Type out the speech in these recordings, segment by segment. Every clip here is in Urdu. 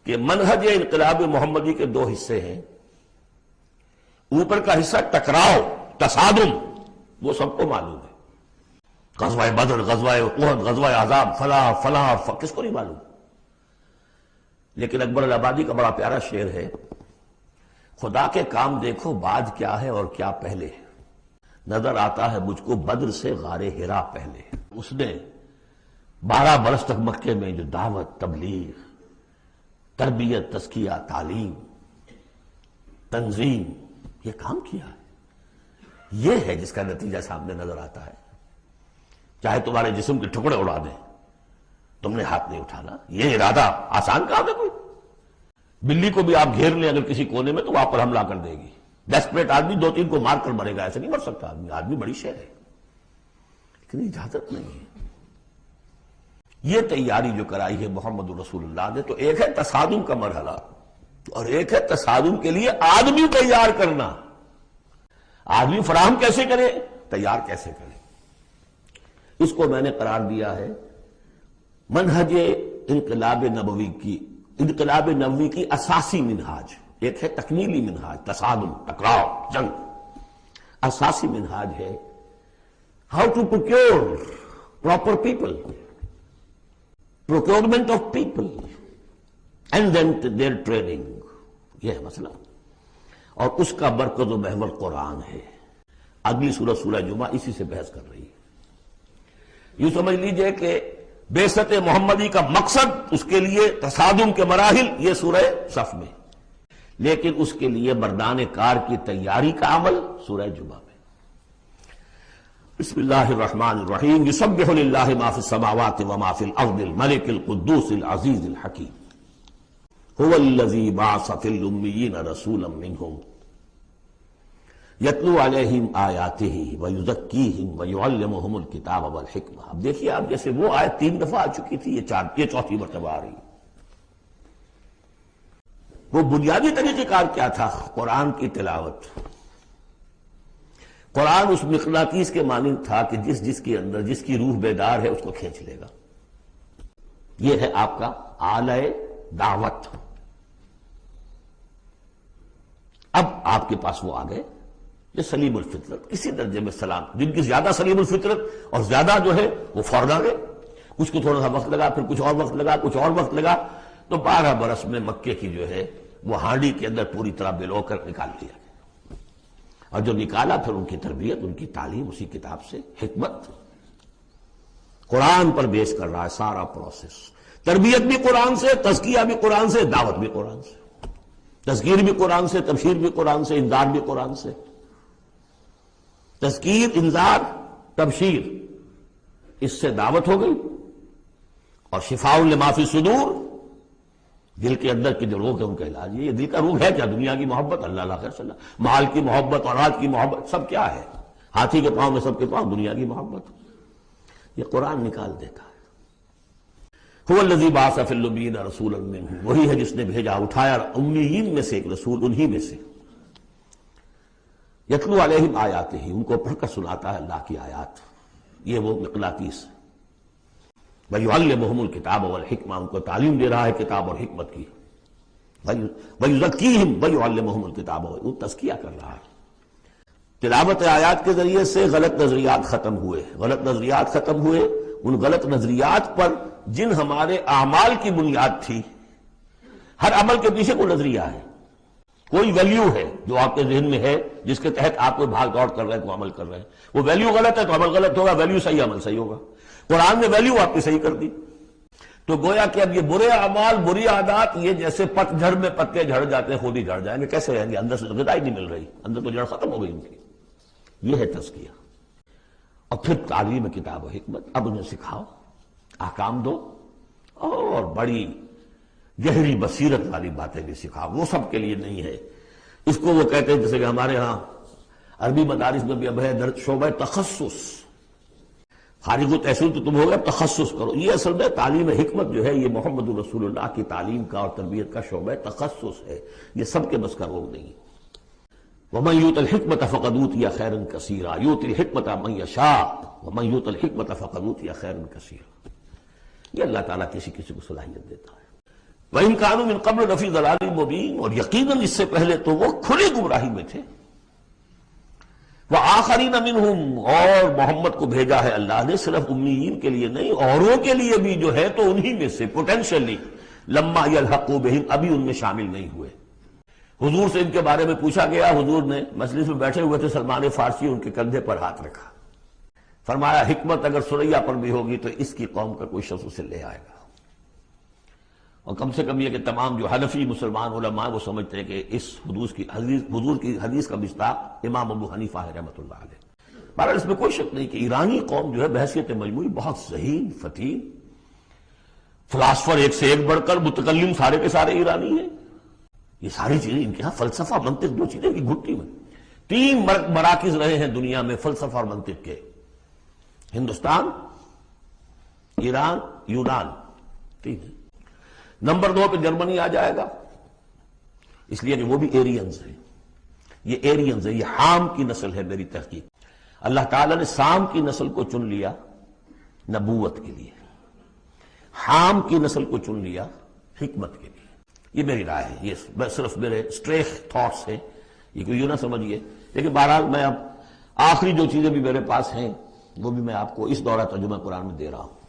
کہ منہج انقلاب محمدی کے دو حصے ہیں. اوپر کا حصہ ٹکراؤ، تصادم، وہ سب کو معلوم ہے. غزوہ بدر، غزوہ احد، غزوہ احزاب، فلاں فلاں کس کو نہیں معلوم. لیکن اکبر الآبادی کا بڑا پیارا شعر ہے، خدا کے کام دیکھو بعد کیا ہے اور کیا پہلے ہے، نظر آتا ہے مجھ کو بدر سے غار حرا پہلے. اس نے 12 برس تک مکے میں جو دعوت، تبلیغ، تربیت، تزکیہ، تعلیم، تنظیم، یہ کام کیا ہے. یہ ہے جس کا نتیجہ سامنے نظر آتا ہے. چاہے تمہارے جسم کے ٹکڑے اڑا دیں، تم نے ہاتھ نہیں اٹھانا. یہ ارادہ آسان کام ہے کوئی؟ بلی کو بھی آپ گھیر لیں اگر کسی کونے میں تو وہ آپ پر حملہ کر دے گی. ڈیسپریٹ آدمی 2-3 کو مار کر مرے گا، ایسے نہیں مر سکتا آدمی. آدمی بڑی شے ہے، لیکن اجازت نہیں ہے. یہ تیاری جو کرائی ہے محمد رسول اللہ نے، تو ایک ہے تصادم کا مرحلہ اور ایک ہے تصادم کے لیے آدمی تیار کرنا. آدمی فراہم کیسے کرے، تیار کیسے کرے. اس کو میں نے قرار دیا ہے منہج انقلاب نبوی کی اساسی منہاج. ایک ہے تکمیلی منہاج، تصادم، ٹکراؤ، جنگ. اساسی منہاج ہے how to procure proper people, procurement of people and then their training. یہ ہے مسئلہ، اور اس کا مرکز و محور قرآن ہے. اگلی سورہ، سورہ جمعہ، اسی سے بحث کر رہی ہے. یوں سمجھ لیجئے کہ بعثت محمدی کا مقصد، اس کے لیے تصادم کے مراحل، یہ سورہ صف میں، لیکن اس کے لیے مردان کار کی تیاری کا عمل سورہ جمعہ میں. بسم اللہ الرحمن الرحیم. یسبح للہ ما فی السماوات وما فی الارض الملک القدوس العزیز الحکیم. هو الذی بعث فی الامیین رسولا منہم یتلو علیہم آیاتہ ویزکیہم ویعلمہم الکتاب والحکمہ. اب دیکھیے آپ، جیسے وہ آیت 3 دفعہ آ چکی تھی، یہ چوتھی مرتبہ آ رہی. وہ بنیادی طریقہ کار کیا تھا؟ قرآن کی تلاوت. قرآن اس مقناطیس کے مانند تھا کہ جس کے اندر جس کی روح بیدار ہے اس کو کھینچ لے گا. یہ ہے آپ کا آلہ دعوت. اب آپ کے پاس وہ آ گئے یہ سلیم الفطرت، کسی درجے میں سلام، جن کی زیادہ سلیم الفطرت اور زیادہ جو ہے وہ فوراً آ گئے. کچھ کو تھوڑا سا وقت لگا، پھر کچھ اور وقت لگا، کچھ اور وقت لگا، تو 12 برس میں مکے کی جو ہے وہ ہانڈی کے اندر پوری طرح بلو کر نکال دیا. اور جو نکالا پھر ان کی تربیت، ان کی تعلیم اسی کتاب سے. حکمت قرآن پر بیس کر رہا ہے سارا پروسیس. تربیت بھی قرآن سے، تزکیہ بھی قرآن سے، دعوت بھی قرآن سے. تذکیر بھی قرآن سے، تبشیر بھی قرآن سے، انذار بھی قرآن سے. تذکیر، انذار، تبشیر، اس سے دعوت ہو گئی. اور شفاء لما فی الصدور، دل کے اندر کی جو روح ہے ان کا علاج. یہ دل کا روح ہے کیا؟ دنیا کی محبت، اللہ خیر صلی اللہ، مال کی محبت، اولاد کی محبت، سب کیا ہے؟ ہاتھی کے پاؤں میں سب کے پاؤں دنیا کی محبت. یہ قرآن نکال دیتا ہے. هو الذی بعث فی الامیین رسولا منہم، وہی ہے جس نے بھیجا، اٹھایا امیین میں سے ایک رسول، انہی میں سے. یتلو علیہم آیاتہ، ان کو پڑھ کر سناتا ہے اللہ کی آیات. یہ وہ مقناطیس. وَيُعَلِّمُهُمُ الْكِتَابَ وَالْحِكْمَةَ، ان کو تعلیم دے رہا ہے کتاب اور حکمت کی. وَيُزَكِّيهِمْ وَيُعَلِّمُهُمُ الْكِتَابَ، وہ تزکیہ کر رہا ہے. تلاوت آیات کے ذریعے سے غلط نظریات ختم ہوئے. غلط نظریات ختم ہوئے. ان غلط نظریات پر جن ہمارے اعمال کی بنیاد تھی، ہر عمل کے پیچھے کوئی نظریہ ہے، کوئی ویلیو ہے جو آپ کے ذہن میں ہے، جس کے تحت آپ کوئی بھاگ دوڑ کر رہے ہیں، کوئی عمل کر رہے ہیں. وہ ویلیو غلط ہے تو عمل غلط ہوگا، ویلیو صحیح عمل صحیح ہوگا. قرآن نے ویلیو آپ کی صحیح کر دی. تو گویا کہ اب یہ برے اعمال، بری عادات، یہ جیسے پت جھڑ میں پتے جھڑ جاتے ہیں، خود ہی جھڑ جائیں گے. کیسے رہیں گے؟ اندر سے غذا ہی نہیں مل رہی، اندر تو جڑ ختم ہو گئی ان کی. یہ ہے تزکیہ. اور پھر تعلیم کتاب و حکمت. اب انہیں سکھاؤ، احکام دو، اور بڑی گہری بصیرت والی باتیں بھی سکھاؤ. وہ سب کے لیے نہیں ہے. اس کو وہ کہتے ہیں جیسے کہ ہمارے ہاں عربی مدارس میں بھی اب ہے شعبہ تخصص. فارغ التحصیل تو تم ہو گئے، تخصص کرو. یہ اصل میں تعلیم حکمت جو ہے، یہ محمد رسول اللہ کی تعلیم کا اور تربیت کا شعبہ تخصص ہے. یہ سب کے بس کا روگ نہیں. وَمَن يُؤْتَ الْحِكْمَةَ فَقَدْ أُوتِيَ خَيْرًا كَثِيرًا يُؤْتِي الْحِكْمَةَ مَن يَشَاءُ وَمَن يُؤْتَ الْحِكْمَةَ فَقَدْ أُوتِيَ خَيْرًا كَثِيرًا. یہ اللہ تعالیٰ کسی کسی کو صلاحیت دیتا ہے. وَإِن كَانُوا مِن قَبْلُ لَفِي ضَلَالٍ مُبِينٍ، اور یقیناً اس سے پہلے تو وہ کھلی گمراہی میں تھے۔ وَآخَرِينَ مِنْهُمْ، اور محمد کو بھیجا ہے اللہ نے صرف امیین کے لیے نہیں، اوروں کے لیے بھی جو ہے تو انہی میں سے پوٹینشلی لما يلحقوا بهم، ابھی ان میں شامل نہیں ہوئے۔ حضور سے ان کے بارے میں پوچھا گیا، حضور نے مجلس میں بیٹھے ہوئے تھے، سلمان فارسی ان کے کندھے پر ہاتھ رکھا، فرمایا حکمت اگر سریا پر بھی ہوگی تو اس کی قوم کا کوئی شخص اسے لے آئے گا۔ اور کم سے کم یہ کہ تمام جو حنفی مسلمان علماء وہ سمجھتے ہیں کہ اس حضور کی حدیث کا مصداق امام ابو حنیفہ ہے رحمۃ اللہ علیہ۔ بہرحال اس میں کوئی شک نہیں کہ ایرانی قوم جو ہے بحیثیت مجموعی بہت ذہین، فتین، فلاسفر ایک سے ایک بڑھ کر، متکلم سارے کے سارے ایرانی ہیں۔ یہ ساری چیزیں ان کے ہاں فلسفہ منطق دو چیزیں کی گھٹی میں، 3 مراکز رہے ہیں دنیا میں فلسفہ اور منطق کے، ہندوستان، ایران، یونان، 3 ہیں۔ نمبر 2 پہ جرمنی آ جائے گا، اس لیے کہ وہ بھی ایرینز ہیں، یہ ایرینز ہیں، یہ حام کی نسل ہے۔ میری تحقیق اللہ تعالیٰ نے سام کی نسل کو چن لیا نبوت کے لیے، حام کی نسل کو چن لیا حکمت کے لیے۔ یہ میری رائے ہے، یہ صرف میرے اسٹریک تھاٹس ہیں، یہ کوئی یوں نہ سمجھیے، لیکن بہرحال میں اب آخری جو چیزیں بھی میرے پاس ہیں وہ بھی میں آپ کو اس دورہ ترجمہ قرآن میں دے رہا ہوں۔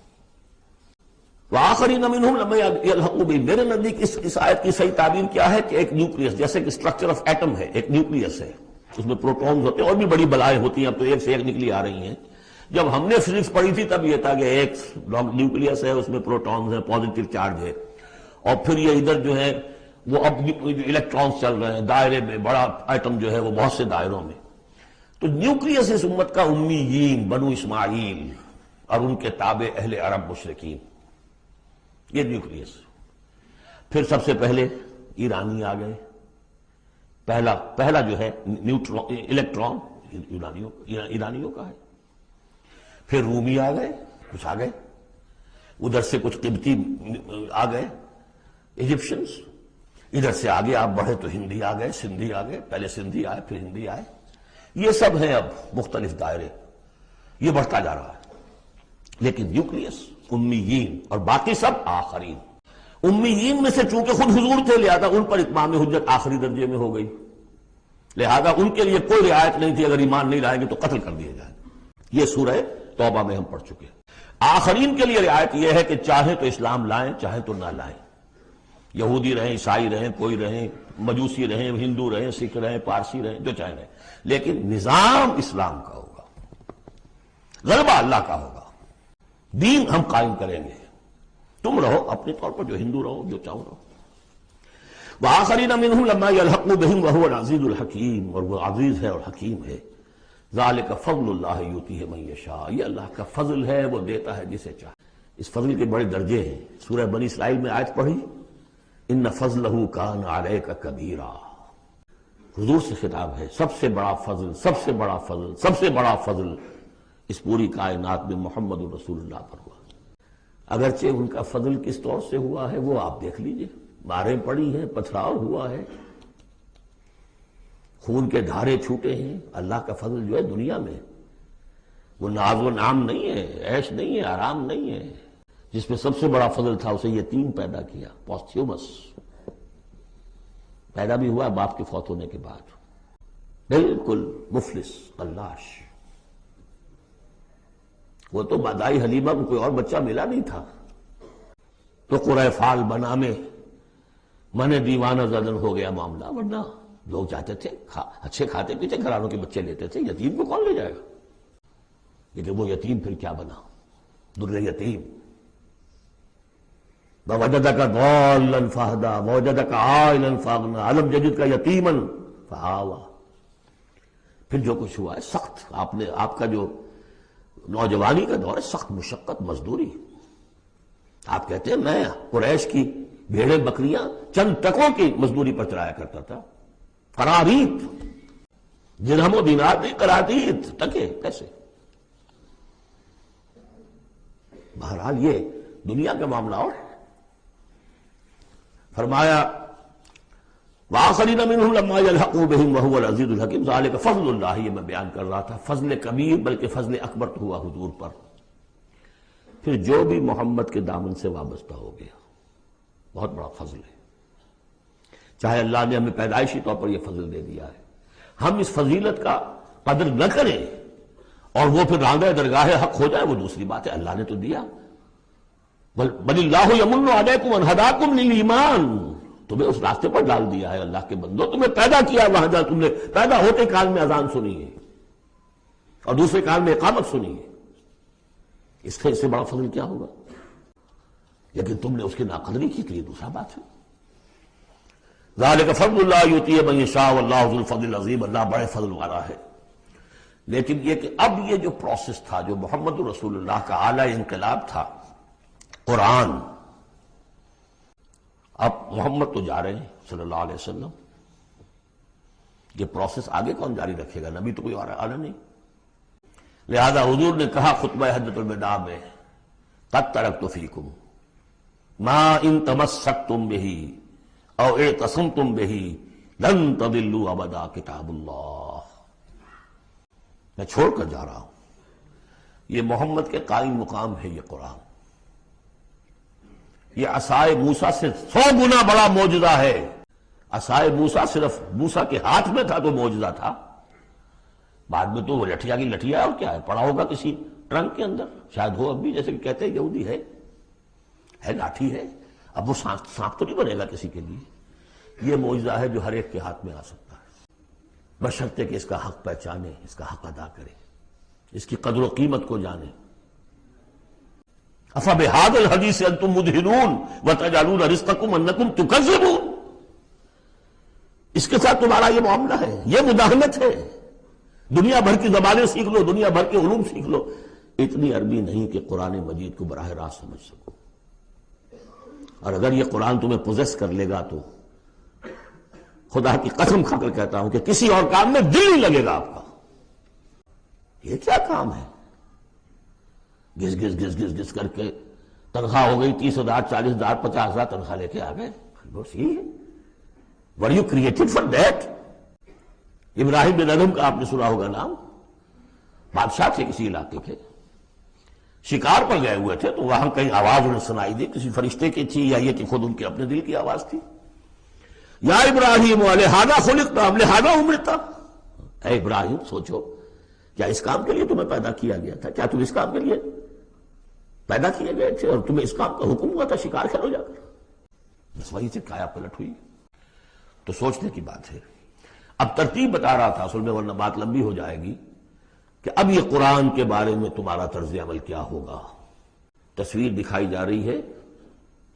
وآخرین منہم لما یلحقوا بہم، میرے نزدیک اس آیت کی صحیح تعبیر کیا ہے کہ ایک نیوکلیس، جیسے کہ اسٹرکچر آف ایٹم ہے، ایک نیوکلیس ہے، اس میں پروٹونز ہوتے ہیں، اور بھی بڑی بلائیں ہوتی ہیں، اب تو ایک سے ایک نکلی آ رہی ہیں۔ جب ہم نے فزکس پڑھی تھی تب یہ تھا کہ ایک نیوکلیس ہے، اس میں پروٹونز ہیں، پازیٹو چارج ہے، اور پھر یہ ادھر جو ہے وہ اب الیکٹرانز چل رہے ہیں دائرے میں، بڑا ایٹم جو ہے وہ بہت سے دائروں میں۔ تو نیوکلیس اس امت کا امیین، بنو اسماعیل اور ان کے تابع اہل عرب مشرکین، یہ نیوکلیس۔ پھر سب سے پہلے ایرانی آ گئے، پہلا جو ہے الیکٹران ایرانیوں کا ہے۔ پھر رومی آ گئے، کچھ آ گئے، ادھر سے کچھ قبطی آ گئے، ایجپشنز، ادھر سے آگے آپ بڑھے تو ہندی آ گئے، سندھی آ گئے، پہلے سندھی آئے پھر ہندی آئے، یہ سب ہیں اب مختلف دائرے، یہ بڑھتا جا رہا ہے۔ لیکن نیوکلیس امیین اور باقی سب آخرین۔ امیین میں سے چونکہ خود حضور تھے لہذا ان پر اتمام حجت آخری درجے میں ہو گئی، لہذا ان کے لیے کوئی رعایت نہیں تھی، اگر ایمان نہیں لائیں گے تو قتل کر دیے جائیں۔ یہ سورہ توبہ میں ہم پڑھ چکے ہیں۔ آخرین کے لیے رعایت یہ ہے کہ چاہیں تو اسلام لائیں چاہیں تو نہ لائیں، یہودی رہیں، عیسائی رہیں، کوئی رہیں، مجوسی رہیں، ہندو رہیں، سکھ رہیں، پارسی رہیں، جو چاہیں رہیں، لیکن نظام اسلام کا ہوگا، غلبہ اللہ کا ہوگا، دین ہم قائم کریں گے، تم رہو اپنے طور پر جو ہندو رہو، جو چاہو رہو۔ وآخرین منہم لما یلحقوا بہم وہو العزیز الحکیم، اور وہ عزیز ہے اور حکیم ہے۔ ذالک فضل اللہ یؤتیہ من یشاء، یہ اللہ کا فضل ہے، وہ دیتا ہے جسے چاہے۔ اس فضل کے بڑے درجے ہیں۔ سورہ بنی اسرائیل میں آیت پڑھی، ان فضلہ کان علیک کبیرا، حضور سے خطاب ہے، سب سے بڑا فضل، سب سے بڑا فضل، سب سے بڑا فضل اس پوری کائنات میں محمد رسول اللہ پر ہوا۔ اگرچہ ان کا فضل کس طور سے ہوا ہے وہ آپ دیکھ لیجئے، ماریں پڑی ہیں، پتھراؤ ہوا ہے، خون کے دھارے چھوٹے ہیں۔ اللہ کا فضل جو ہے دنیا میں وہ ناز و نعام نہیں ہے، عیش نہیں ہے، آرام نہیں ہے۔ جس میں سب سے بڑا فضل تھا اسے یتیم پیدا کیا، پوستھیومس، پیدا بھی ہوا باپ کے فوت ہونے کے بعد، بالکل مفلس قلاش۔ وہ تو مادائی حلیمہ کو کوئی اور بچہ ملا نہیں تھا، تو قرۂ فال بنا میں من دیوانہ زدن ہو گیا معاملہ، ورنہ لوگ چاہتے تھے اچھے کھاتے پیتے گھرانوں کے بچے لیتے تھے، یتیم کو کون لے جائے گا؟ لیکن وہ یتیم پھر کیا بنا، در یتیم۔ ووجدک ضالا فہدی ووجدک عائلا فاغنی الم یجدک یتیما فآوی۔ پھر جو کچھ ہوا ہے سخت، آپ کا جو نوجوانی کا دور ہے، سخت مشقت مزدوری۔ آپ کہتے ہیں میں قریش کی بھیڑیں بکریاں چند ٹکوں کی مزدوری پر چلایا کرتا تھا، قرارید، درہم و دینار نہیں، قرارید، ٹکے پیسے۔ بہرحال یہ دنیا کا معاملہ اور ہے۔ فرمایا وآخرین منہم لما یلحقوا بہم وہو العزیز الحکیم، ذالک فضل اللہ، یہ میں بیان کر رہا تھا، فضل کبیر بلکہ فضل اکبر تو ہوا حضور پر۔ پھر جو بھی محمد کے دامن سے وابستہ ہو گیا، بہت بڑا فضل ہے. چاہے اللہ نے ہمیں پیدائشی طور پر یہ فضل دے دیا ہے، ہم اس فضیلت کا قدر نہ کریں اور وہ پھر راندہ درگاہ حق ہو جائے وہ دوسری بات ہے. اللہ نے تو دیا. بل اللہ یمن علیکم ان ہداکم للایمان، تمہیں اس راستے پر ڈال دیا ہے اللہ کے بندو، تمہیں پیدا کیا وہاں جہاں تم نے پیدا ہوتے کال میں اذان سنی ہے اور دوسرے کال میں اقامت سنی ہے. اس سے بڑا فضل کیا ہوگا؟ لیکن تم نے اس کی ناقدری کی تو یہ دوسرا بات ہے. ذالک فضل اللہ یؤتیہ من یشاء واللہ ذو الفضل العظیم، اللہ بڑے فضل والا ہے. لیکن یہ کہ اب یہ جو پروسیس تھا، جو محمد رسول اللہ کا اعلی انقلاب تھا، قرآن، اب محمد تو جا رہے ہیں صلی اللہ علیہ وسلم، یہ پروسیس آگے کون جاری رکھے گا؟ نبی تو کوئی اور آنا نہیں. لہذا حضور نے کہا خطبہ حجۃ الوداع میں، قد ترکت فیکم ما ان تمسکتم بہ او اعتصمتم بہ لن تضلوا ابدا کتاب اللہ. میں چھوڑ کر جا رہا ہوں. یہ محمد کے قائم مقام ہے. یہ قرآن، یہ عصائے موسیٰ سے 100 گنا بڑا معجزہ ہے. عصائے موسیٰ صرف موسیٰ کے ہاتھ میں تھا تو معجزہ تھا، بعد میں تو وہ لٹھیا کی لٹھیا ہے. اور کیا ہے؟ پڑا ہوگا کسی ٹرنک کے اندر، شاید ہو اب بھی، جیسے کہ کہتے ہیں یہودی ہے لاٹھی ہے. اب وہ سانپ تو نہیں بنے گا کسی کے لیے. یہ معجزہ ہے جو ہر ایک کے ہاتھ میں آ سکتا ہے، بشرطے کہ اس کا حق پہچانے، اس کا حق ادا کرے، اس کی قدر و قیمت کو جانے. افبہذا الحدیث انتم مدہنون وتجعلون رزقکم انکم تکذبون. اس کے ساتھ تمہارا یہ معاملہ ہے، یہ مداہنت ہے. دنیا بھر کی زبانیں سیکھ لو، دنیا بھر کے علوم سیکھ لو، اتنی عربی نہیں کہ قرآن مجید کو براہ راست سمجھ سکو. اور اگر یہ قرآن تمہیں پوزیس کر لے گا تو خدا کی قسم کھا کر کہتا ہوں کہ کسی اور کام میں دل نہیں لگے گا آپ کا. یہ کیا کام ہے؟ گھس گھس گھس گھس گھس کر کے تنخواہ ہو گئی 30,000 40,000 50,000 تنخواہ لے کے آ گئے. بس یہی ہے. Were you created for that? ابراہیم بن ادم کا آپ نے سنا ہوگا نام. بادشاہ تھے کسی علاقے کے، شکار پر گئے ہوئے تھے تو وہاں کہیں آواز انہیں سنائی دی، کسی فرشتے کی تھی یا یہ کہ خود ان کے اپنے دل کی آواز تھی. یا ابراہیم لہذا خلقت ام لہذا امرت. اے ابراہیم سوچو، کیا اس کام کے لیے تمہیں پیدا کیا گیا تھا؟ کیا تم اس کام کے لیے پیدا کیے گئے تھے اور تمہیں اس کام کا حکم ہوا تھا شکار کھیلو جا کر؟ بس وہی سے کایا پلٹ ہوئی. تو سوچنے کی بات ہے. اب ترتیب بتا رہا تھا اصل میں، ورنہ بات لمبی ہو جائے گی، کہ اب یہ قرآن کے بارے میں تمہارا طرز عمل کیا ہوگا. تصویر دکھائی جا رہی ہے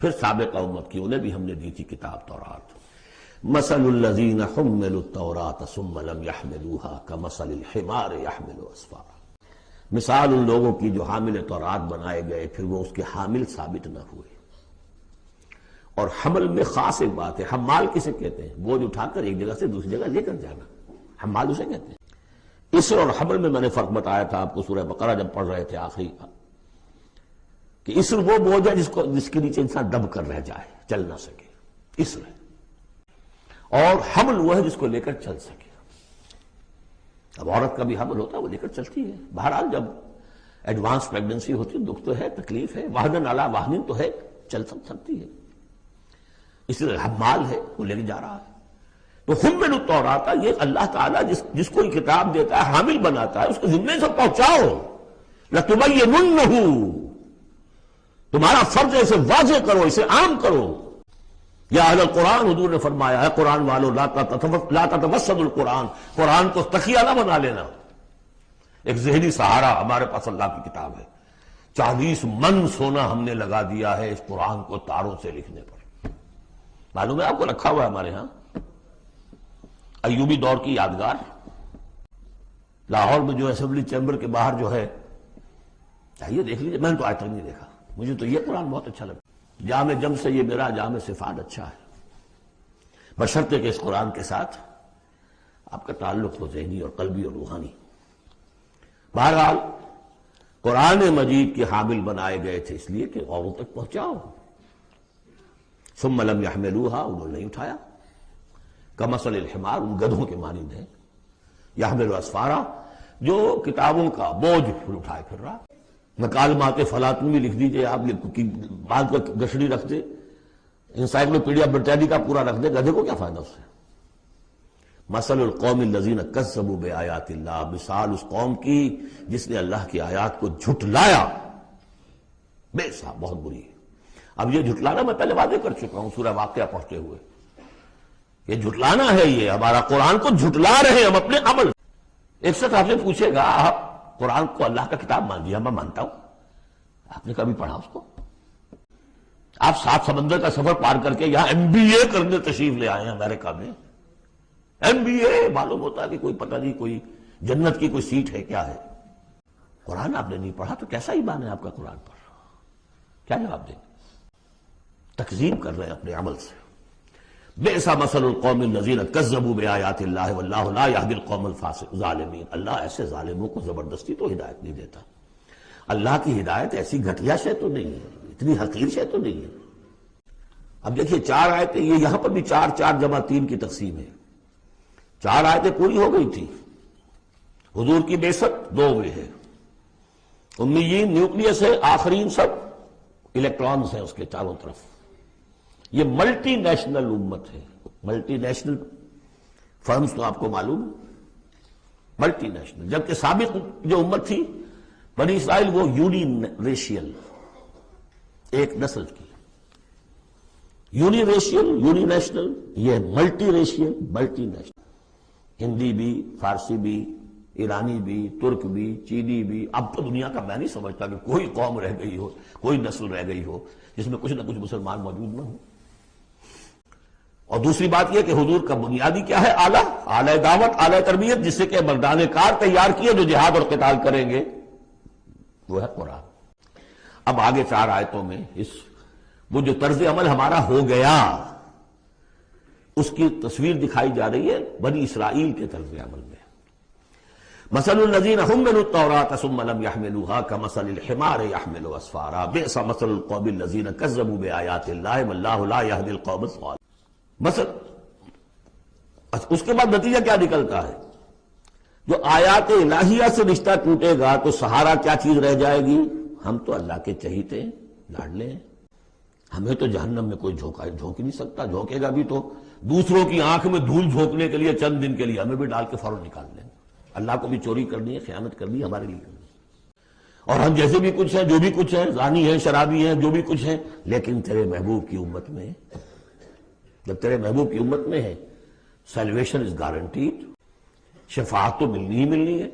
پھر سابقہ امت کی، انہیں بھی ہم نے دی تھی کتاب تورات. مثل الذین حملوا التوراۃ ثم لم يحملوها كمثل الحمار يحمل اسفارا. مثال ان لوگوں کی جو حامل تورات بنائے گئے پھر وہ اس کے حامل ثابت نہ ہوئے. اور حمل میں خاص ایک بات ہے، حمال کسے کہتے ہیں؟ بوجھ اٹھا کر ایک جگہ سے دوسری جگہ لے کر جانا، حمال اسے کہتے ہیں. اسر اور حمل میں نے فرق بتایا تھا آپ کو سورہ بقرہ جب پڑھ رہے تھے آخری کا، کہ اسر وہ بوجھ ہے جس کے نیچے انسان دب کر رہ جائے، چل نہ سکے، اسر ہے. اور حمل وہ ہے جس کو لے کر چل سکے. اب عورت کا بھی حمل ہوتا ہے، وہ لے کر چلتی ہے. بہرحال جب ایڈوانس پریگننسی ہوتی ہے دکھ تو ہے، تکلیف ہے، وہن علی وہن تو ہے، چل سکتی ہے. اس لیے حمال ہے، وہ لے کے جا رہا ہے. تو حمل التوراۃ، یہ اللہ تعالیٰ جس کو یہ کتاب دیتا ہے حامل بناتا ہے، اس کے ذمے سے پہنچاؤ. لتبیننہ، تمہارا فرض ہے اسے واضح کرو، اسے عام کرو. یا اہل القرآن، حضور نے فرمایا ہے قرآن والو لا تتوسد القرآن، قرآن کو تکیہ نہ بنا لینا. ایک ذہنی سہارا ہمارے پاس اللہ کی کتاب ہے. 40 من سونا ہم نے لگا دیا ہے اس قرآن کو تاروں سے لکھنے پر. معلوم ہے آپ کو رکھا ہوا ہے ہمارے ہاں ایوبی دور کی یادگار، لاہور میں جو اسمبلی چیمبر کے باہر جو ہے، چاہیے دیکھ لیجیے. میں نے تو آج تک نہیں دیکھا. مجھے تو یہ قرآن بہت اچھا لگا. جامع جم سے یہ میرا جامع صفات اچھا ہے، بشرطے کہ اس قرآن کے ساتھ آپ کا تعلق ہو ذہنی اور قلبی اور روحانی. بہرحال قرآن مجید کے حامل بنائے گئے تھے اس لیے کہ اوروں تک پہنچاؤ. ثم لم يحملوها، انہوں نے نہیں اٹھایا. کمثل الحمار، ان گدھوں کے مانند ہے. يحمل اسفارا، جو کتابوں کا بوجھ اٹھائے پھر رہا. مکالمات فلاطون بھی لکھ دیجئے آپ، بعد کا گشڑی رکھ دے. انسائکلوپیڈیا برٹینیکا پورا رکھ دے گدھے کو کیا فائدہ اس سے؟ مثل القوم الذین کذبوا بآیات اللہ، مثال اس قوم کی جس نے اللہ کی آیات کو جھٹلایا، بے صاحب بہت بری ہے۔ اب یہ جھٹلانا میں پہلے واضح کر چکا ہوں سورہ واقعہ پڑھتے ہوئے، یہ جھٹلانا ہے، یہ ہمارا قرآن کو جھٹلا رہے ہیں ہم اپنے عمل۔ ایک شخص آپ سے پوچھے گا آپ قرآن کو اللہ کا کتاب مان لیا؟ میں مانتا ہوں۔ آپ نے کبھی پڑھا اس کو؟ آپ 7 سمندر کا سفر پار کر کے یہاں MBA کرنے تشریف لے آئے ہیں امریکہ میں، MBA معلوم ہوتا ہے کہ کوئی پتہ نہیں کوئی جنت کی کوئی سیٹ ہے کیا ہے۔ قرآن آپ نے نہیں پڑھا تو کیسا ایمان ہے آپ کا قرآن پر؟ کیا جواب دیں گے؟ تکذیب کر رہے ہیں اپنے عمل سے۔ بئس مثل القوم الذین کذبوا بآیات اللہ واللہ لا یہدی القوم الظالمین۔ اللہ ایسے ظالموں کو زبردستی تو ہدایت نہیں دیتا۔ اللہ کی ہدایت ایسی گھٹیا شے تو نہیں ہے، اتنی حقیر شے تو نہیں ہے۔ اب دیکھیے 4 آیتیں، یہ یہاں پر بھی 4 4 جمع 3 کی تقسیم ہے۔ 4 آیتیں پوری ہو گئی تھی، حضور کی بعثت 2 میں ہے، امیین نیوکلیس ہے، آخرین سب الیکٹرانز ہیں اس کے چاروں طرف۔ یہ ملٹی نیشنل امت ہے، ملٹی نیشنل فرمز تو آپ کو معلوم ہے، ملٹی نیشنل۔ جبکہ سابق جو امت تھی بنی اسرائیل وہ یونی ریشیل، ایک نسل کی، یونی ریشیل یونی نیشنل، یہ multi racial multi national. Hindi بھی، فارسی بھی، ایرانی بھی، ترک بھی، چینی بھی۔ اب تو دنیا کا میں نہیں سمجھتا کہ کوئی قوم رہ گئی ہو، کوئی نسل رہ گئی ہو جس میں کچھ نہ کچھ مسلمان موجود نہ ہو۔ اور دوسری بات یہ کہ حضور کا بنیادی کیا ہے؟ اعلی دعوت، اعلی تربیت، جس سے کہ مردان کار تیار کیے جو جہاد اور قتال کریں گے، وہ ہے قرآن۔ اب آگے 4 آیتوں میں وہ جو طرز عمل ہمارا ہو گیا اس کی تصویر دکھائی جا رہی ہے بنی اسرائیل کے طرز عمل میں۔ مثل الذین حملوا التوراة ثم لم يحملوها كمثل الحمار يحمل اسفارا بئس مثل القوم الذین کذبوا بآیات اللہ واللہ لا یہدی القوم الظالمین۔ اس کے بعد نتیجہ کیا نکلتا ہے؟ جو آیات الہیہ سے رشتہ ٹوٹے گا تو سہارا کیا چیز رہ جائے گی؟ ہم تو اللہ کے چہیتے ہیں، لاڈلے ہیں، ہمیں تو جہنم میں کوئی جھونک ہی نہیں سکتا۔ جھونکے گا بھی تو دوسروں کی آنکھ میں دھول جھونکنے کے لیے چند دن کے لیے، ہمیں بھی ڈال کے فوراً نکال لیں گے۔ اللہ کو بھی چوری کرنی ہے، خیانت کرنی ہے ہمارے لیے، اور ہم جیسے بھی کچھ ہیں، جو بھی کچھ ہیں، زانی ہیں، شرابی ہیں، جو بھی کچھ ہیں، لیکن تیرے محبوب کی امت میں، جب تیرے محبوب کی امت میں ہے سیلویشن از گارنٹیڈ، شفاعت تو ملنی ہی ملنی ہے۔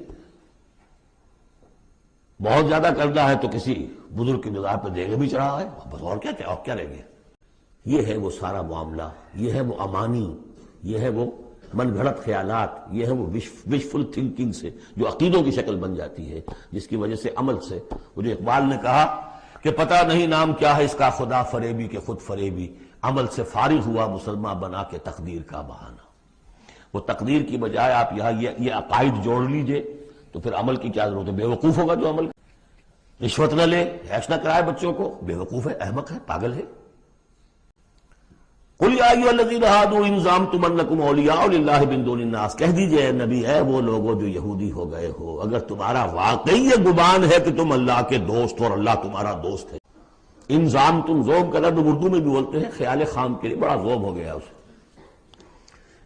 بہت زیادہ کرنا ہے تو کسی بزرگ کی مزار پہ دے گے بھی چڑھا ہے، بس اور کیا رہ گیا۔ یہ ہے وہ سارا معاملہ، یہ ہے وہ امانی، یہ ہے وہ من گھڑت خیالات، یہ ہے وہ وشفل تھنکنگ سے جو عقیدوں کی شکل بن جاتی ہے، جس کی وجہ سے عمل سے، وہ جو اقبال نے کہا کہ پتہ نہیں نام کیا ہے اس کا، خدا فریبی کے خود فریبی، عمل سے فارغ ہوا مسلمان بنا کے تقدیر کا بہانہ۔ وہ تقدیر کی بجائے آپ یہاں یہ عقائد جوڑ لیجئے تو پھر عمل کی کیا ضرورت ہے؟ بے وقوف ہوگا جو عمل، رشوت نہ لے، عیش نہ کرائے بچوں کو، بے وقوف ہے، احمق ہے، پاگل ہے۔ قل یا ایھا الذین ھادوا ان زعمتم انکم اولیاء للہ من دون الناس، کہہ دیجئے اے نبی، اے وہ لوگوں جو یہودی ہو گئے ہو، اگر تمہارا واقعی یہ گمان ہے کہ تم اللہ کے دوست ہو اور اللہ تمہارا دوست ہے۔ ان زعمتم، زوم کا لفظ اردو میں بھی بولتے ہیں خیال خام کے لیے، بڑا زوم ہو گیا اسے۔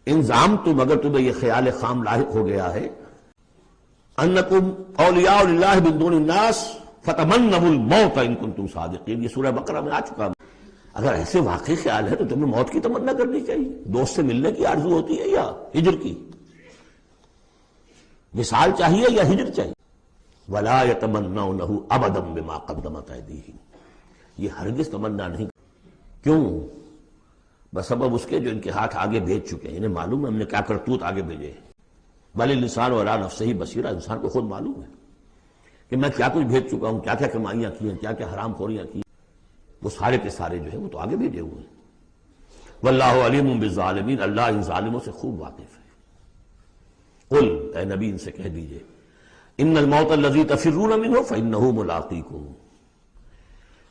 ان زعمتم، اگر تمہیں یہ خیال خام لاحق ہو گیا ہے، انکم اولیاء للہ من دون الناس فتمنوا الموت ان کنتم صادقین، یہ سورہ بقرہ میں آ چکا۔ اگر ایسے واقعی خیال ہے تو تمہیں موت کی تمنا کرنی چاہیے۔ دوست سے ملنے کی آرزو ہوتی ہے یا ہجر کی؟ وصال چاہیے یا ہجر چاہیے؟ ولا يتمنونه ابدا بما قدمت ایدیہم، یہ ہرگز تمنا نہیں۔ کیوں؟ بسبب اس کے جو ان کے ہاتھ آگے بھیج چکے ہیں، انہیں معلوم ہے ہم نے کیا کرتوت آگے بھیجے ہیں۔ بل الانسان علی نفسہ بصیرہ، انسان کو خود معلوم ہے کہ میں کیا کچھ بھیج چکا ہوں، کیا کیا کمائیاں کی ہیں، کیا کیا حرام خوریاں کی، وہ سارے کے سارے جو ہیں وہ تو آگے بھیجے ہوئے ہیں۔ واللہ علیم بالظالمین، اللہ ان ظالموں سے خوب واقف ہے۔ قل، اے نبی ان سے کہہ دیجئے، ان الموت الذی تفرون منہ فانہ ملاقیکم،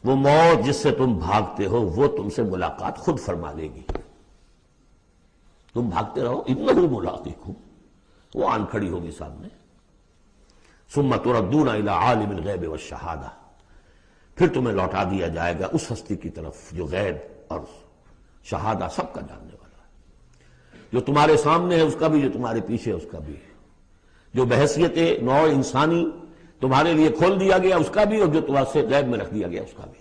وہ موت جس سے تم بھاگتے ہو وہ تم سے ملاقات خود فرما لے گی۔ تم بھاگتے رہو، انہ ملاقیکم، وہ آن کھڑی ہوگی سامنے۔ ثم تردون الی عالم الغیب والشہادہ، پھر تمہیں لوٹا دیا جائے گا اس ہستی کی طرف جو غیب اور شہادہ سب کا جاننے والا ہے، جو تمہارے سامنے ہے اس کا بھی، جو تمہارے پیچھے ہے اس کا بھی، جو بحیثیت نوع انسانی تمہارے لیے کھول دیا گیا اس کا بھی، اور جو تمہارے سے غیب میں رکھ دیا گیا اس کا بھی۔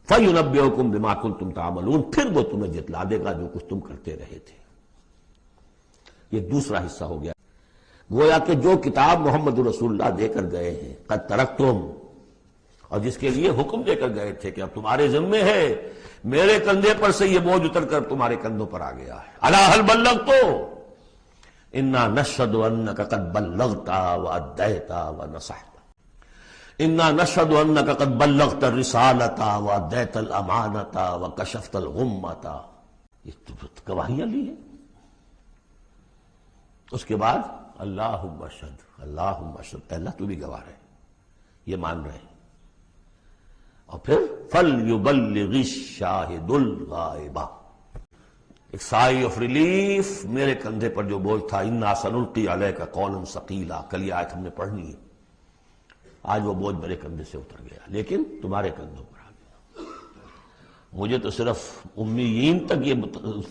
فَيُنَبِّئُكُم بِمَا كُنتُمْ تَعْمَلُونَ، پھر وہ تمہیں جتلا دے گا جو کچھ تم کرتے رہے تھے۔ یہ دوسرا حصہ ہو گیا، گویا کہ جو کتاب محمد رسول اللہ دے کر گئے ہیں، قد ترکتم، اور جس کے لیے حکم دے کر گئے تھے کہ اب تمہارے ذمے ہے، میرے کندھے پر سے یہ بوجھ اتر کر تمہارے کندھوں پر آ گیا ہے۔ الا هل بلغت انا نشهد انك قد بلغت واديت ونصحت، انا نشهد انك قد بلغت الرسالة واديت الامانة وكشفت الغمة، یہ گواہیاں لی ہیں۔ اس کے بعد اللہم اشہد، اللہم اشہد، اللہ تو بھی گواہ ہے، یہ مان رہے ہیں۔ اور پھر فَلْيُبَلِّغِ الشَّاهِدُ الْغَائِبَ، ایک سائی آف ریلیف، میرے کندھے پر جو بوجھ تھا، اِنَّا سَنُلْقِي عَلَيْكَ قَوْلًا ثَقِيلًا، کل یہ آیت ہم نے پڑھنی ہے، آج وہ بوجھ میرے کندھے سے اتر گیا، لیکن تمہارے کندھوں پر آ گیا۔ مجھے تو صرف امیین تک یہ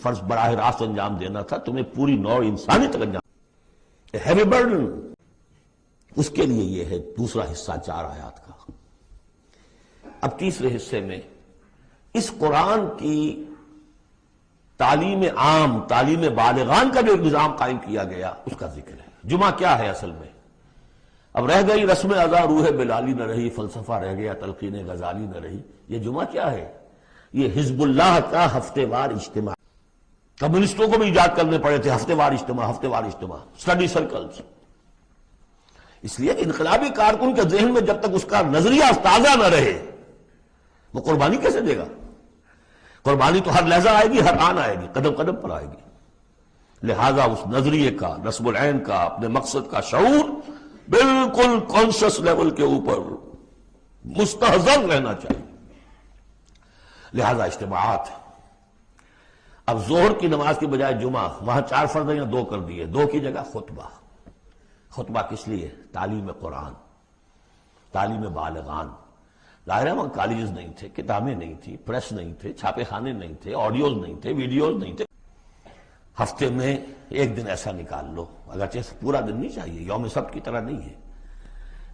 فرض براہ راست انجام دینا تھا، تمہیں پوری نوع انسانی تک انجام، ہیوی برڈن۔ اس کے لیے یہ ہے دوسرا حصہ 4 آیات کا۔ اب تیسرے حصے میں اس قرآن کی تعلیم عام، تعلیم بالغان کا جو نظام قائم کیا گیا اس کا ذکر ہے۔ جمعہ کیا ہے اصل میں؟ اب رہ گئی رسم ادا، روح بلالی نہ رہی، فلسفہ رہ گیا، تلقین غزالی نہ رہی۔ یہ جمعہ کیا ہے؟ یہ حزب اللہ کا ہفتے وار اجتماع۔ کمیونسٹوں کو بھی ایجاد کرنے پڑے تھے ہفتے وار اجتماع، ہفتے وار اجتماع، اسٹڈی سرکلز، اس لیے کہ انقلابی کارکن کے ذہن میں جب تک اس کا نظریہ تازہ نہ رہے وہ قربانی کیسے دے گا؟ قربانی تو ہر لحظہ آئے گی، ہر آن آئے گی، قدم قدم پر آئے گی۔ لہذا اس نظریے کا، نصب العین کا، اپنے مقصد کا شعور بالکل کانشس لیول کے اوپر مستحضر رہنا چاہیے۔ لہذا اجتماعات، اب ظہر کی نماز کی بجائے جمعہ، وہاں 4 فرض یا 2 کر دیے، 2 کی جگہ خطبہ۔ خطبہ کس لیے؟ تعلیم قرآن، تعلیم بالغان۔ ظاہر ہے وہاں کالجز نہیں تھے، کتابیں نہیں تھی، پریس نہیں تھے، چھاپے خانے نہیں تھے، آڈیوز نہیں تھے، ویڈیوز نہیں تھے۔ ہفتے میں 1 دن ایسا نکال لو، اگرچہ پورا دن نہیں چاہیے، یوم سبت کی طرح نہیں ہے،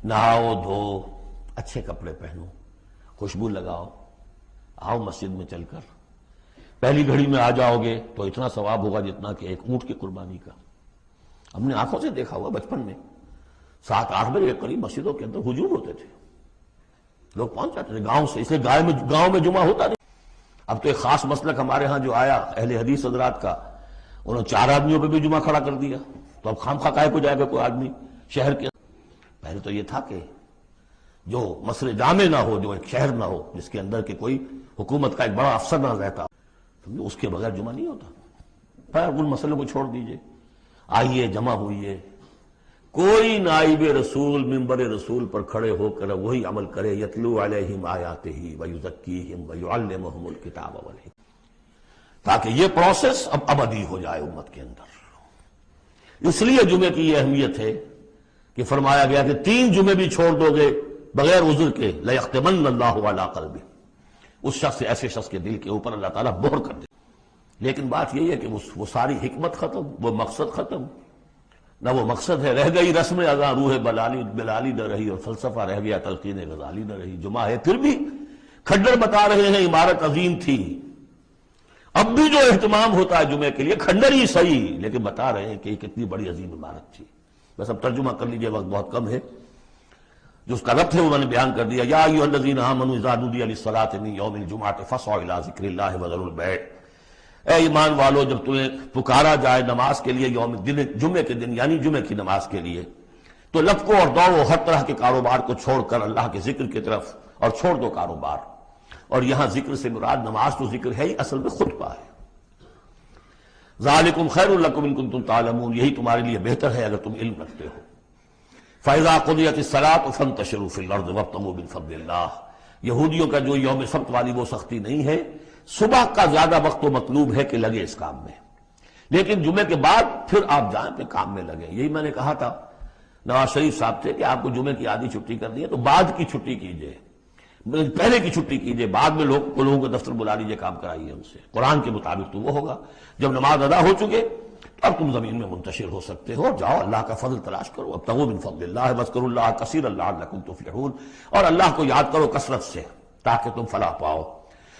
نہاؤ دھو، اچھے کپڑے پہنو، خوشبو لگاؤ، آؤ مسجد میں چل کر، پہلی گھڑی میں آ جاؤ گے تو اتنا ثواب ہوگا جتنا کہ ایک اونٹ کی قربانی کا۔ ہم نے آنکھوں سے دیکھا ہوا بچپن میں، 7-8 بجے کے قریب مسجدوں کے اندر ہجوم ہوتے تھے، لوگ پہنچ جاتے تھے گاؤں سے، اس لیے گاؤں میں جمعہ ہوتا نہیں۔ اب تو ایک خاص مسلک ہمارے ہاں جو آیا اہل حدیث حضرات کا، انہوں نے 4 آدمیوں پہ بھی جمعہ کھڑا کر دیا، تو اب خام خواہ کو جائے گا کوئی آدمی شہر کے؟ پہلے تو یہ تھا کہ جو مسئلے جامع نہ ہو، جو ایک شہر نہ ہو جس کے اندر کہ کوئی حکومت کا ایک بڑا افسر نہ رہتا، اس کے بغیر جمعہ نہیں ہوتا۔ پھر ان مسئلوں کو چھوڑ دیجئے، آئیے جمع ہوئیے، کوئی نائب رسول منبر رسول پر کھڑے ہو کر وہی عمل کرے، یتلو علیہم آیاتہ ویزکیہم ویعلمہم الکتاب والحکمہ، تاکہ یہ پروسیس اب ابدی ہو جائے امت کے اندر۔ اس لیے جمعے کی یہ اہمیت ہے کہ فرمایا گیا کہ 3 جمعے بھی چھوڑ دو گے بغیر عذر کے، لَيَخْتِمَنَّ اللَّهُ عَلَىٰ قَلْبِهِ، اس شخص ایسے شخص کے دل کے اوپر اللہ تعالیٰ مہر کر دے۔ لیکن بات یہی ہے کہ وہ ساری حکمت ختم، وہ مقصد ختم، نہ وہ مقصد ہے، رہ گئی رسم ادا، روح بلالی نہ رہی، اور فلسفہ رہ گیا، تلقین غزالی نہ رہی۔ جمعہ ہے پھر بھی کھنڈر بتا رہے ہیں عمارت عظیم تھی، اب بھی جو اہتمام ہوتا ہے جمعے کے لیے کھنڈر ہی صحیح، لیکن بتا رہے ہیں کہ یہ کتنی بڑی عظیم عمارت تھی۔ بس اب ترجمہ کر لیجئے، وقت بہت کم ہے، جو اس کا ربط ہے انہوں نے بیان کر دیا۔ یا ایھا الذین آمنوا اذا نودی للصلاۃ من یوم الجمعۃ فاسعوا الی ذکر اللہ وذروا البیع، اے ایمان والو جب تمہیں پکارا جائے نماز کے لیے جمعے کے دن، یعنی جمعے کی نماز کے لیے، تو لپکو اور دوڑو ہر طرح کے کاروبار کو چھوڑ کر اللہ کے ذکر کی طرف، اور چھوڑ دو کاروبار۔ اور یہاں ذکر سے مراد نماز تو ذکر ہے ہی، اصل میں خطبہ ہے۔ ذالکم خیر لکم ان کنتم تعلمون، یہی تمہارے لیے بہتر ہے اگر تم علم رکھتے ہو۔ فاذا قضیت الصلاۃ فانتشروا فی الارض وابتغوا من فضل اللہ، یہودیوں کا جو یوم سبت والی وہ سختی نہیں ہے، صبح کا زیادہ وقت تو مطلوب ہے کہ لگے اس کام میں، لیکن جمعے کے بعد پھر آپ جائیں پہ کام میں لگیں۔ یہی میں نے کہا تھا نواز شریف صاحب تھے کہ آپ کو جمعے کی آدھی چھٹی کرنی ہے تو بعد کی چھٹی کیجئے، پہلے کی چھٹی کیجئے، بعد میں لوگوں کو دفتر بلا لیجئے، کام کرائیے ان سے، قرآن کے مطابق تو وہ ہوگا۔ جب نماز ادا ہو چکے اب تم زمین میں منتشر ہو سکتے ہو، جاؤ اللہ کا فضل تلاش کرو، ابتغوا من فضل اللہ واذکروا اللہ کثیرا لعلکم تفلحون، اور اللہ کو یاد کرو کثرت سے تاکہ تم فلاح پاؤ۔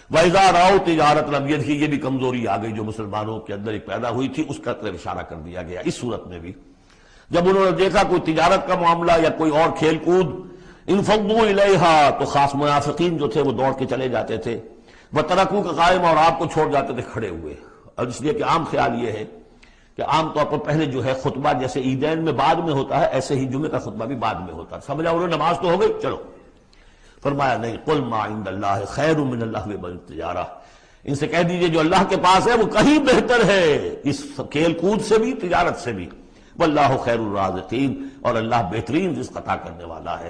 وَإِذَا رَأَوْا تِجَارَةً لَمْ يَدْخِ، یہ بھی کمزوری آ گئی جو مسلمانوں کے اندر ایک پیدا ہوئی تھی، اس کا طرف اشارہ کر دیا گیا اس صورت میں بھی۔ جب انہوں نے دیکھا کوئی تجارت کا معاملہ یا کوئی اور کھیل کود، انفضوا الیہا، تو خاص منافقین جو تھے وہ دوڑ کے چلے جاتے تھے، وترکوک قائما، اور آپ کو چھوڑ جاتے تھے کھڑے ہوئے۔ اور اس لیے کہ عام خیال یہ ہے کہ عام طور پر پہلے جو ہے خطبہ جیسے عیدین میں بعد میں ہوتا ہے، ایسے ہی جمعے کا خطبہ بھی بعد میں ہوتا ہے، سمجھا انہوں نے نماز تو ہو گئی چلو۔ فرمایا نہیں، قل ما عند اللہ خیر من اللہو والتجارہ، ان سے کہہ دیجئے جو اللہ کے پاس ہے وہ کہیں بہتر ہے اس کھیل کود سے بھی، تجارت سے بھی، واللہ خیر الرازقین، اور اللہ بہترین رزق عطا کرنے والا ہے۔